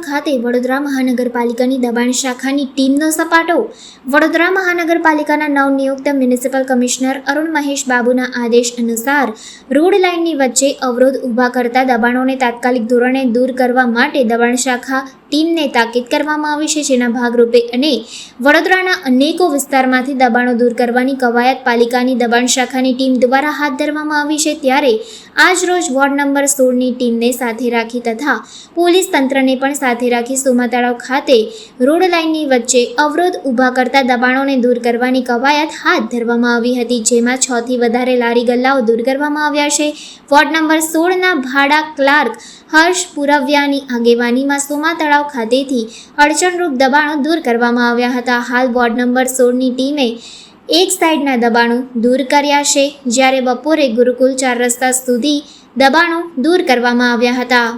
ખાતે વડોદરા મહાનગરપાલિકાની દબાણ શાખાની ટીમનો સપાટો. વડોદરા મહાનગરપાલિકાના નવનિયુક્ત મ્યુનિસિપલ કમિશનર અરુણ મહેશ બાબુના આદેશ અનુસાર રોડ લાઇનની વચ્ચે અવરોધ ઊભા કરતા દબાણોને તાત્કાલિક ધોરણે દૂર કરવા માટે દબાણ શાખા ટીમને તાકીદ કરવામાં આવી છે. જેના ભાગરૂપે અને વડોદરાના અનેકો વિસ્તારમાંથી દબાણો દૂર કરવાની કવાયત પાલિકાની દબાણ શાખાની ટીમ દ્વારા હાથ ધરવામાં આવી છે. ત્યારે આજ રોજ વોર્ડ નંબર 16ની ટીમને સાથે રાખી તથા પોલીસ તંત્રને પણ સાથે રાખી સોમા તળાવ ખાતે રોડ લાઇનની વચ્ચે અવરોધ ઊભા કરતા દબાણોને દૂર કરવાની કવાયત હાથ ધરવામાં આવી હતી. જેમાં 6 થી વધારે લારી ગલ્લાઓ દૂર કરવામાં આવ્યા છે. વોર્ડ નંબર 16ના ભાડા ક્લાર્ક હર્ષ પુરવ્યાની આગેવાનીમાં સોમા તળાવ ખાતેથી અડચણરૂપ દબાણો દૂર કરવામાં આવ્યા હતા. હાલ વોર્ડ નંબર 16ની ટીમે એક સાઈડના દબાણો દૂર કર્યા છે, જ્યારે બપોરે ગુરુકુલ 4 રસ્તા સુધી દબાણો દૂર કરવામાં આવ્યા હતા.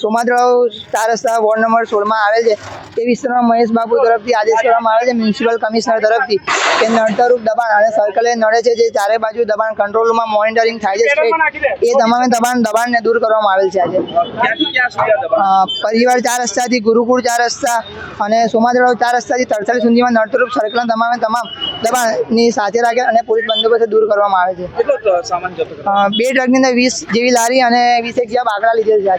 સોમા તળાવ 4 રસ્તા વોર્ડ નંબર 16માં આવેલ છે તે વિસ્તારમાં મહેશ બાબુ તરફથી આદેશ કરવામાં આવે છે મ્યુનિસિપલ કમિશનર તરફથી કે નડતરરૂપ દબાણ અને સર્કલે નડે છે જે ચારે બાજુ દબાણ કંટ્રોલ રૂમમાં મોનિટરિંગ થાય છે એ તમામે દબાણને દૂર કરવામાં આવેલ છે. આજે પરિવાર 4 રસ્તાથી ગુરુકુળ 4 રસ્તા અને સોમા તળાવ 4 રસ્તાથી તરસાલી સુધીમાં નડતરરૂપ સર્કલના તમામ દબાણની સાથે રાખે અને પોલીસ બંદોબસ્ત દૂર કરવામાં આવે છે. 2 ટ્રકની અંદર 20 જેવી લારી અને 20 એક જેવા બાકડા લીધેલ છે.